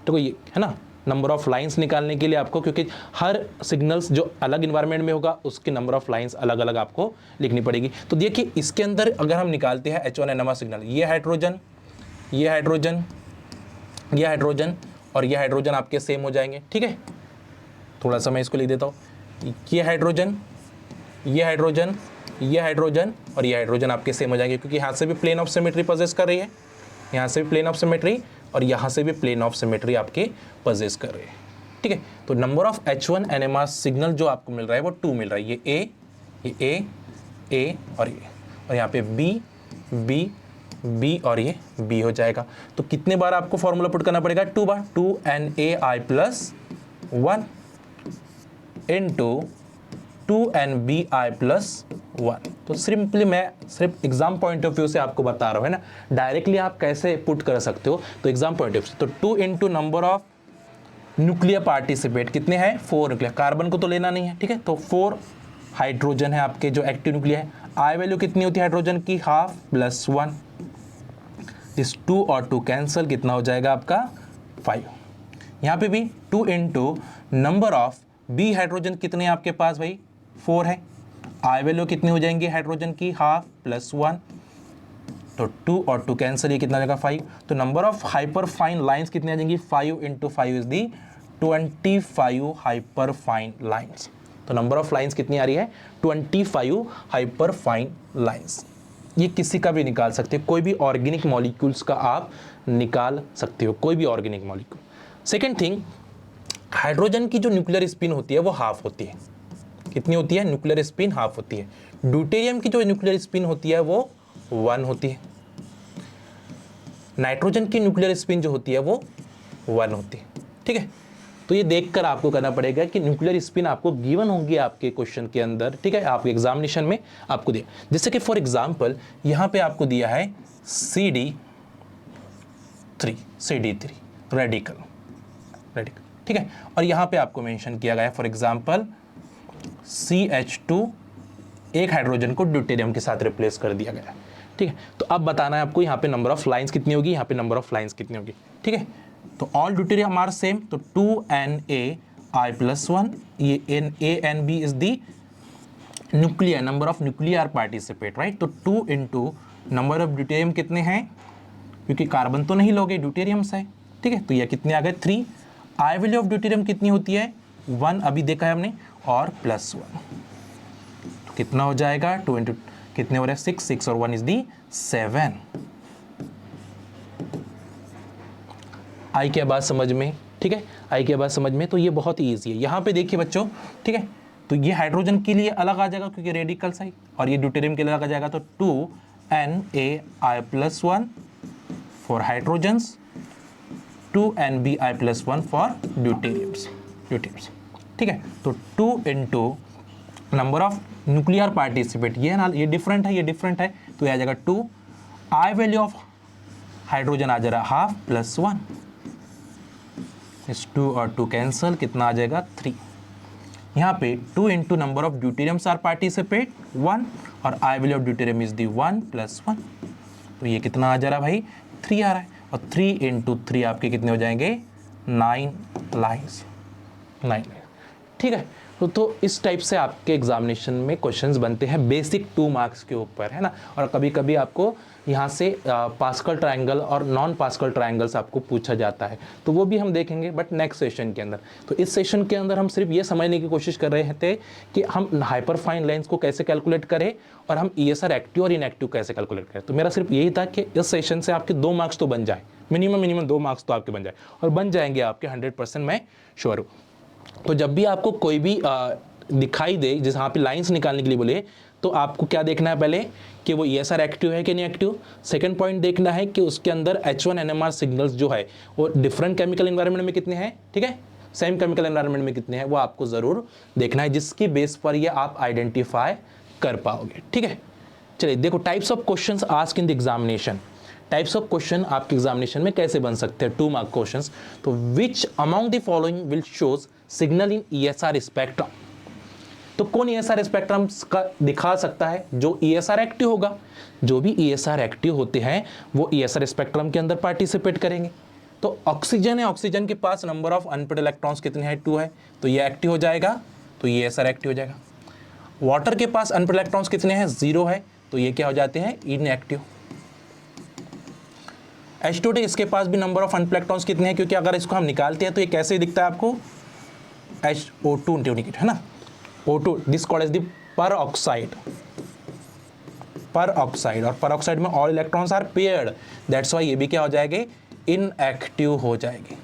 तो ये है ना, नंबर ऑफ लाइंस निकालने के लिए आपको, क्योंकि हर सिग्नल्स जो अलग इन्वायरमेंट में होगा उसकी नंबर ऑफ लाइंस अलग अलग आपको लिखनी पड़ेगी। तो देखिए इसके अंदर अगर हम निकालते हैं H1 NMR सिग्नल, ये हाइड्रोजन, ये हाइड्रोजन, ये हाइड्रोजन और ये हाइड्रोजन आपके सेम हो जाएंगे, ठीक है। थोड़ा सा मैं इसको लिख देता हूँ, ये हाइड्रोजन, ये हाइड्रोजन, ये हाइड्रोजन और ये हाइड्रोजन आपके सेम हो जाएंगे, क्योंकि यहाँ से भी प्लेन ऑफ सिमेट्री पोजेस कर रही है, यहाँ से भी प्लेन ऑफ सिमेट्री और यहाँ से भी प्लेन ऑफ सिमेट्री आपके पोजेस कर रहे हैं, ठीक है। तो number of H1 NMR signal जो आपको मिल रहा है वो 2 मिल रहा है, ये A और ये, और यहाँ पे B और ये B हो जाएगा। तो कितने बार आपको फॉर्मूला पुट करना पड़ेगा? 2 बार, 2NAI+ 1 इंटू 2NBi+1। तो सिंपली मैं सिर्फ एग्जाम पॉइंट ऑफ व्यू से आपको बता रहा हूँ, है ना, डायरेक्टली आप कैसे पुट कर सकते हो, तो एग्जाम पॉइंट ऑफ व्यू। तो 2 into number of nuclear participate कितने हैं, 4 न्यूक्लियर, कार्बन को तो लेना नहीं है, ठीक है, तो 4 हाइड्रोजन है आपके जो एक्टिव न्यूक्लियर है। आई वैल्यू कितनी होती है हाइड्रोजन की, हाफ प्लस 1, इस 2 और 2 कैंसिल, कितना हो जाएगा आपका 5। यहाँ पे भी 2 into number of B hydrogen कितने हैं आपके पास भाई, 4 है। आई वैल्यू कितनी हो जाएंगी हाइड्रोजन की, हाफ प्लस 1, तो 2 और 2 कैंसिल, ये कितना हो जाएगा 5। तो number of hyper fine lines कितनी आ जाएंगी, 5 into 5 is the 25 hyper fine lines. तो नंबर ऑफ लाइन्स कितनी आ रही है, 25 हाइपर फाइन लाइन्स। ये किसी का भी निकाल सकते हो, कोई भी ऑर्गेनिक मॉलिक्यूल्स का आप निकाल सकते हो, कोई भी organic molecule. Second thing, hydrogen की जो न्यूक्लियर स्पिन होती है वो हाफ होती है, कितनी होती है, न्यूक्लियर स्पिन हाफ होती है। ड्यूटेरियम की जो न्यूक्लियर स्पिन होती है वो 1 होती है। नाइट्रोजन की न्यूक्लियर स्पिन जो होती है वो 1 होती है, ठीक है। तो ये देखकर आपको करना पड़ेगा कि न्यूक्लियर स्पिन आपको गिवन होंगी आपके क्वेश्चन के अंदर, ठीक है, आपके एग्जामिनेशन में आपको दिया। जैसे कि फॉर एग्जांपल यहाँ पे आपको दिया है CD3 रेडिकल, ठीक है, और यहाँ पे आपको मेंशन किया गया है फॉर एग्जांपल CH2, एक हाइड्रोजन को ड्यूटेरियम के साथ रिप्लेस कर दिया गया, ठीक है। तो अब बताना है आपको यहाँ पे नंबर ऑफ लाइंस कितनी होगी, यहाँ पे नंबर ऑफ लाइंस कितनी होगी, ठीक है। तो ऑल ड्यूटेरियम आर सेम, तो 2Na+1, ये NaNB is the nuclear, number of nuclear participate, right. तो 2 इंटू नंबर ऑफ ड्यूटेरियम कितने हैं, क्योंकि कार्बन तो नहीं लोगे, ड्यूटेरियम से, ठीक है, तो ये कितने आ गए 3। आई वैल्यू ऑफ ड्यूटेरियम कितनी होती है, 1 अभी देखा है हमने, और +1, तो कितना हो जाएगा 2 इंटू कितने हो रहे हैं 6 और 1 इज दी 7। आई क्या बात समझ में, ठीक है, आई क्या बात समझ में। तो ये बहुत ही ईजी है। यहाँ पे देखिए बच्चों, ठीक है, तो ये हाइड्रोजन के लिए अलग आ जाएगा क्योंकि रेडिकल साइड, और ये ड्यूटेरियम के लिए अलग आ जाएगा, तो 2NAi+1 for hydrogens, 2NBi+1 for ड्यूटेरियम्स, ठीक है। तो 2 into number of nuclear participate, ये ना, ये डिफरेंट है, ये डिफरेंट है, तो ये आ जाएगा 2। आई वैल्यू ऑफ हाइड्रोजन आ जाएगा हाफ प्लस 1, इस 2 और 2 कैंसल, कितना आ जाएगा 3। यहाँ पे 2 into number of deuteriums are participate 1, और I value of deuterium is the 1 + 1, तो ये कितना आ जा रहा है भाई 3 आ रहा है, और 3 इंटू 3 आपके कितने हो जाएंगे 9 लाइन्स, 9 लाइन, ठीक है। तो इस टाइप से आपके एग्जामिनेशन में क्वेश्चंस बनते हैं बेसिक 2 मार्क्स के ऊपर, है ना। और कभी कभी आपको यहाँ से पास्कल ट्रायंगल और नॉन पास्कल ट्रायंगल्स आपको पूछा जाता है, तो वो भी हम देखेंगे बट नेक्स्ट सेशन के अंदर। तो इस सेशन के अंदर हम सिर्फ ये समझने की कोशिश कर रहे थे कि हम हाइपर फाइन लाइन्स को कैसे कैलकुलेट करें और हम ESR एक्टिव और इनएक्टिव कैसे कैलकुलेट करें। तो मेरा सिर्फ यही था कि इस सेशन से आपके 2 मार्क्स तो बन जाए, मिनिमम 2 मार्क्स तो आपके बन जाए, और बन जाएंगे आपके 100%, मैं श्योर हूँ। तो जब भी आपको कोई भी दिखाई दे जहाँ पे लाइंस निकालने के लिए बोले, तो आपको क्या देखना है पहले कि वो ESR एक्टिव है कि नहीं एक्टिव। सेकंड पॉइंट देखना है कि उसके अंदर H1NMR सिग्नल्स जो है वो डिफरेंट केमिकल एनवायरनमेंट में कितने हैं, ठीक है, सेम केमिकल एनवायरनमेंट में कितने हैं, वो आपको ज़रूर देखना है, जिसकी बेस पर ये आप आइडेंटिफाई कर पाओगे, ठीक है। चलिए देखो, types of questions asked in the examination. Types of question आपके एग्जामिनेशन में कैसे बन सकते हैं, 2 मार्क क्वेश्चंस। तो which among the following will shows signal in ESR spectrum, तो कौन ESR स्पेक्ट्रम का दिखा सकता है, जो ESR एक्टिव होगा। जो भी ESR एक्टिव होते हैं वो ESR स्पेक्ट्रम के अंदर पार्टिसिपेट करेंगे। तो ऑक्सीजन है, ऑक्सीजन के पास नंबर ऑफ अनपेड इलेक्ट्रॉन्स कितने हैं 2 है, तो ये एक्टिव हो जाएगा, तो ये ESR एक्टिव हो जाएगा। वाटर के पास अनपेड इलेक्ट्रॉन्स कितने हैं 0 है, तो ये क्या हो जाते हैं इनएक्टिव। H2 इसके पास भी नंबर ऑफ अनपेड इलेक्ट्रॉन्स कितने हैं, क्योंकि अगर इसको हम निकालते हैं तो ये कैसे दिखता है आपको HO2 इंडिकेट, है ना, O2, this called as the peroxide, और पर ऑक्साइड में all electrons are paired, that's why ये भी क्या हो जाएंगे इनएक्टिव हो जाएंगे,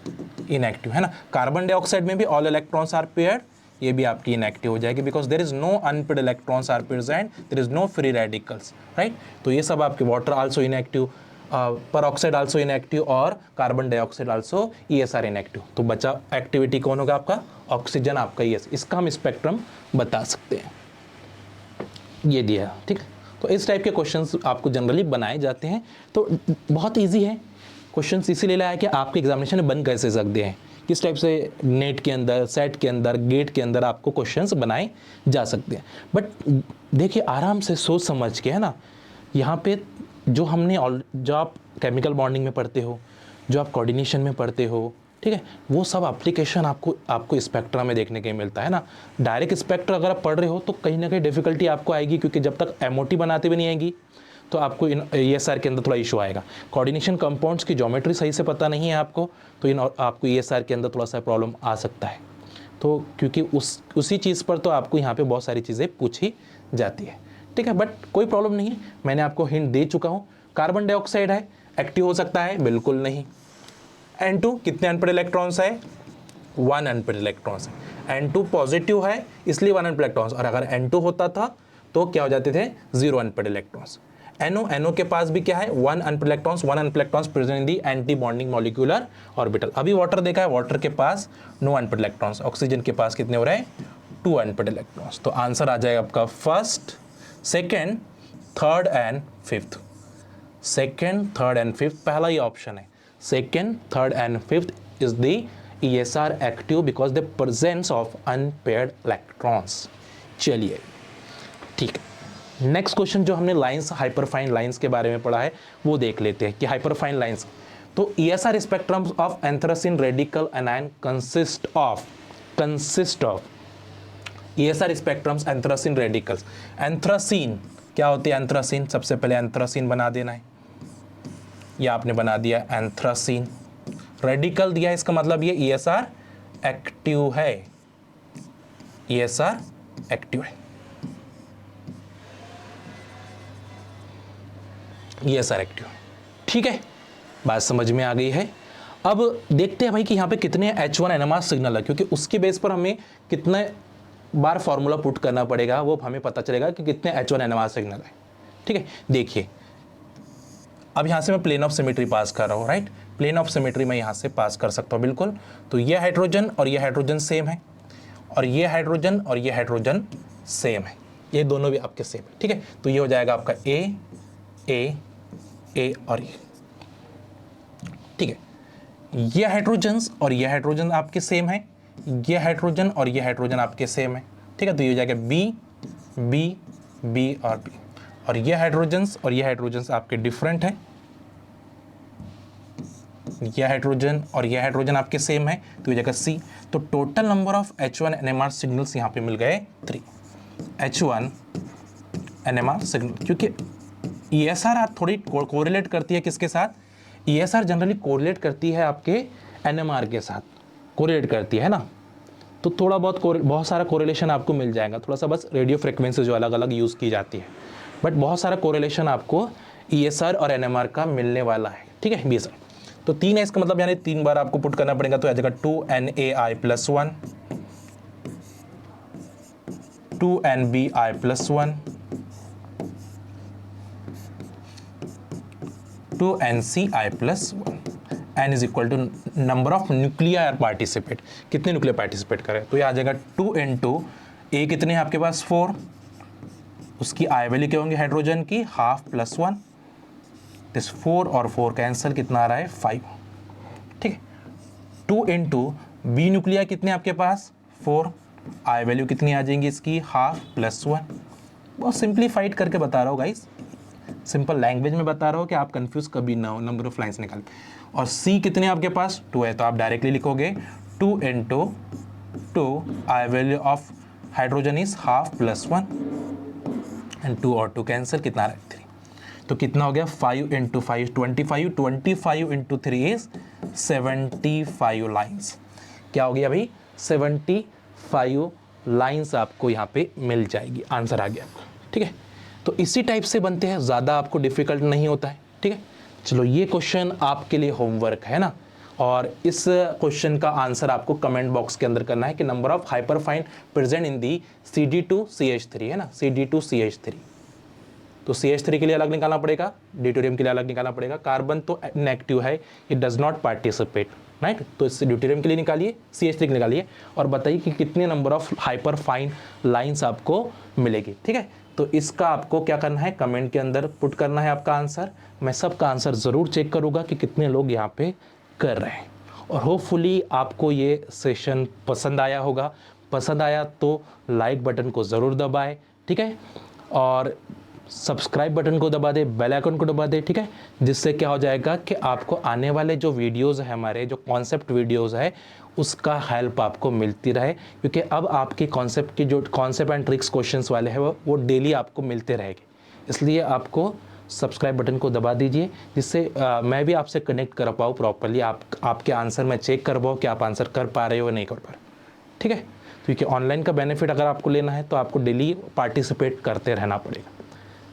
इनएक्टिव, है ना। कार्बन डाइऑक्साइड में भी ऑल इलेक्ट्रॉन्स आर पेयर्ड, ये भी आपकी इनएक्टिव हो जाएगी, because there is no unpaired electrons are present, there is no free radicals, right. तो ये सब आपके water also inactive, peroxide also inactive और carbon dioxide also ESR inactive. तो बचा एक्टिविटी कौन होगा आपका, ऑक्सीजन आपका ES, इसका हम स्पेक्ट्रम बता सकते हैं, ये दिया है, ठीक है। तो इस टाइप के क्वेश्चंस आपको जनरली बनाए जाते हैं। तो बहुत इजी है क्वेश्चंस, इसीलिए लाया कि आपके एग्जामिनेशन में बन कैसे सकते हैं, किस टाइप से नेट के अंदर, सेट के अंदर, गेट के अंदर आपको क्वेश्चंस बनाए जा सकते हैं। बट देखिए आराम से सोच समझ के, है ना, यहाँ पे जो हमने जो आप केमिकल बॉन्डिंग में पढ़ते हो, जो आप कोऑर्डिनेशन में पढ़ते हो, ठीक है, वो सब एप्लीकेशन आपको स्पेक्ट्रा में देखने के मिलता है ना। डायरेक्ट स्पेक्ट्रा अगर आप पढ़ रहे हो तो कहीं ना कहीं डिफिकल्टी आपको आएगी, क्योंकि जब तक MOT बनाते भी नहीं आएगी तो आपको ESR के अंदर थोड़ा इशू आएगा। कोऑर्डिनेशन कंपाउंड्स की ज्योमेट्री सही से पता नहीं है आपको, तो आपको ESR के अंदर थोड़ा सा प्रॉब्लम आ सकता है। तो क्योंकि उसी चीज़ पर तो आपको यहाँ पे बहुत सारी चीज़ें पूछी जाती है, ठीक है। बट कोई प्रॉब्लम नहीं है, मैंने आपको हिंट दे चुका हूँ। कार्बन डाइऑक्साइड है, एक्टिव हो सकता है, बिल्कुल नहीं। N2 कितने अनपेड इलेक्ट्रॉन्स है, 1 अनपेड इलेक्ट्रॉन्स है। N2 पॉजिटिव है इसलिए 1 अनपेड इलेक्ट्रॉन्स, और अगर N2 होता था तो क्या हो जाते थे, 0 अनपेड इलेक्ट्रॉन्स। NO के पास भी क्या है, 1 unpaired electrons, 1 unpaired electrons present in the anti bonding molecular orbital. अभी वाटर देखा है, वाटर के पास 9 अनपेड इलेक्ट्रॉन्स, ऑक्सीजन के पास कितने हो रहे हैं, 2 अनपेड इलेक्ट्रॉन्स। तो आंसर आ जाएगा आपका first, second, third and fifth. Second, third and fifth, पहला ही ऑप्शन है। Second, third and fifth is the ESR active because the presence of unpaired electrons. चलिए ठीक है, नेक्स्ट क्वेश्चन जो हमने लाइंस, हाइपरफाइन लाइंस के बारे में पढ़ा है वो देख लेते हैं कि हाइपरफाइन लाइंस। तो ESR spectrum of anthracene radical anion consist of ESR spectrums anthracene radicals. Anthracene क्या होती है, एंथ्रासिन सबसे पहले एंथ्रासिन बना देना है, ये आपने बना दिया एंथ्रासिन। रेडिकल दिया है, इसका मतलब ये ESR एक्टिव है, ESR एक्टिव है, ESR एक्टिव, ठीक है, बात समझ में आ गई है। अब देखते हैं भाई कि यहाँ पे कितने H1 NMR सिग्नल है, क्योंकि उसके बेस पर हमें कितने बार फॉर्मूला पुट करना पड़ेगा वो हमें पता चलेगा कि कितने H1 NMR सिग्नल है, ठीक है। देखिए अब यहाँ से मैं प्लेन ऑफ सिमेट्री पास कर रहा हूँ, राइट, प्लेन ऑफ सिमेट्री मैं यहाँ से पास कर सकता हूँ बिल्कुल। तो ये हाइड्रोजन और ये हाइड्रोजन सेम है, और ये हाइड्रोजन और ये हाइड्रोजन सेम है, ये दोनों भी आपके सेम है, ठीक है। तो ये हो जाएगा आपका ए और ये, ठीक है। ये हाइड्रोजन्स और ये हाइड्रोजन आपके सेम है, ये हाइड्रोजन और ये हाइड्रोजन आपके सेम है, ठीक है। तो ये हो जाएगा बी और बी, और ये हाइड्रोजन्स और ये हाइड्रोजन्स आपके डिफरेंट हैं, ये हाइड्रोजन और ये हाइड्रोजन आपके सेम है, तो ये जगह सी। तो total number of H1 NMR signals यहाँ पे मिल गए 3 H1 NMR सिग्नल। क्योंकि ESR आप थोड़ी कोरिलेट करती है किसके साथ, ESR जनरली कोरिलेट करती है आपके NMR के साथ, कोरिलेट करती है ना। तो थोड़ा बहुत सारा कोरिलेशन आपको मिल जाएगा, थोड़ा सा बस रेडियो फ्रिक्वेंसी जो अलग अलग यूज़ की जाती है, बट बहुत सारा कोरिलेशन आपको ESR और NMR का मिलने वाला है, ठीक है। BSR तो 3 है, इसका मतलब यानी 3 बार आपको पुट करना पड़ेगा, तो आ जाएगा 2NAi+1, 2NBi+1, 2NCi+1। N is equal to number of nuclear participate, कितने न्यूक्लियर पार्टिसिपेट करें, तो ये आ जाएगा 2 इंटू ए, कितने हैं आपके पास 4, उसकी आई वैल्यू क्या होंगे हाइड्रोजन की, हाफ प्लस 1, दिस 4 और 4 कैंसिल, कितना आ रहा है 5, ठीक है। 2 इंटू बी न्यूक्लियर कितने आपके पास 4, आई वैल्यू कितनी आ जाएंगी इसकी, हाफ प्लस 1। बहुत सिंप्लीफाइड करके बता रहा हूँ गाइस, सिंपल लैंग्वेज में बता रहा हूँ कि आप कंफ्यूज कभी ना हो, नंबर ऑफ लाइंस निकाल। और सी कितने आपके पास 2 है, तो आप डायरेक्टली लिखोगे 2 into 2, I value of hydrogen is half plus 1 and 2 और 2 कैंसिल, कितना आ रहा है 3। तो कितना हो गया 5 इंटू 5 25, 25 इंटू 3 इज 75 लाइन्स। क्या हो गया भाई 75 लाइन्स आपको यहाँ पे मिल जाएगी, आंसर आ गया आपका, ठीक है। तो इसी टाइप से बनते हैं, ज़्यादा आपको डिफिकल्ट नहीं होता है, ठीक है। चलो ये क्वेश्चन आपके लिए होमवर्क है ना, और इस क्वेश्चन का आंसर आपको कमेंट बॉक्स के अंदर करना है कि number of hyperfine present in the CD2CH3 है ना, CD2CH3 तो CH3 के लिए अलग निकालना पड़ेगा, ड्यूटेरियम के लिए अलग निकालना पड़ेगा। कार्बन तो नेगेटिव है, it does not participate, right. तो इससे ड्यूटेरियम के लिए निकालिए, CH3 के लिए निकालिए और बताइए कि कितने number of hyper fine lines आपको मिलेगी, ठीक है। तो इसका आपको क्या करना है, कमेंट के अंदर पुट करना है आपका आंसर। मैं सबका आंसर ज़रूर चेक करूँगा कि कितने लोग यहाँ पे कर रहे हैं, और होपफुली आपको ये सेशन पसंद आया होगा। पसंद आया तो लाइक बटन को ज़रूर दबाएं, ठीक है, और सब्सक्राइब बटन को दबा दे, बेल आइकन को दबा दे, ठीक है। जिससे क्या हो जाएगा कि आपको आने वाले जो वीडियोस है, हमारे जो कॉन्सेप्ट वीडियोस है, उसका हेल्प आपको मिलती रहे, क्योंकि अब आपकी कॉन्सेप्ट की जो कॉन्सेप्ट एंड ट्रिक्स क्वेश्चंस वाले हैं वो डेली आपको मिलते रहेंगे। इसलिए आपको सब्सक्राइब बटन को दबा दीजिए, जिससे मैं भी आपसे कनेक्ट कर पाऊँ प्रॉपरली, आपके आंसर मैं चेक कर पाऊँ कि आप आंसर कर पा रहे हो या नहीं कर पा रहे, ठीक है। क्योंकि ऑनलाइन का बेनिफिट अगर आपको लेना है तो आपको डेली पार्टिसिपेट करते रहना पड़ेगा।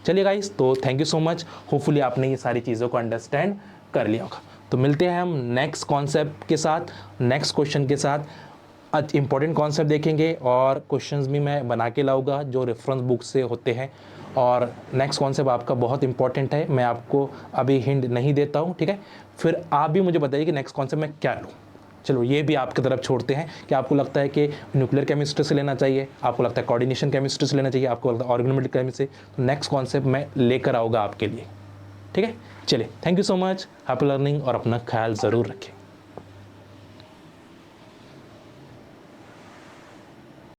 चलिए गाइस, तो thank you so much. Hopefully आपने ये सारी चीज़ों को अंडरस्टैंड कर लिया होगा। तो मिलते हैं हम नेक्स्ट कॉन्सेप्ट के साथ, नेक्स्ट क्वेश्चन के साथ। इंपॉर्टेंट कॉन्सेप्ट देखेंगे और क्वेश्चंस भी मैं बना के लाऊंगा जो रेफरेंस बुक से होते हैं। और नेक्स्ट कॉन्सेप्ट आपका बहुत इंपॉर्टेंट है, मैं आपको अभी हिंट नहीं देता हूँ, ठीक है। फिर आप भी मुझे बताइए कि नेक्स्ट कॉन्सेप्ट मैं क्या लूँ। चलो ये भी आपकी तरफ छोड़ते हैं कि आपको लगता है कि न्यूक्लियर केमिस्ट्री से लेना चाहिए, आपको लगता है कोऑर्डिनेशन केमिस्ट्री से लेना चाहिए, आपको लगता है ऑर्गेनोमेटिक केमिस्ट्री से, तो नेक्स्ट कॉन्सेप्ट मैं लेकर आऊँगा आपके लिए, ठीक है। चलिए, thank you so much, happy learning और अपना ख्याल ज़रूर रखें।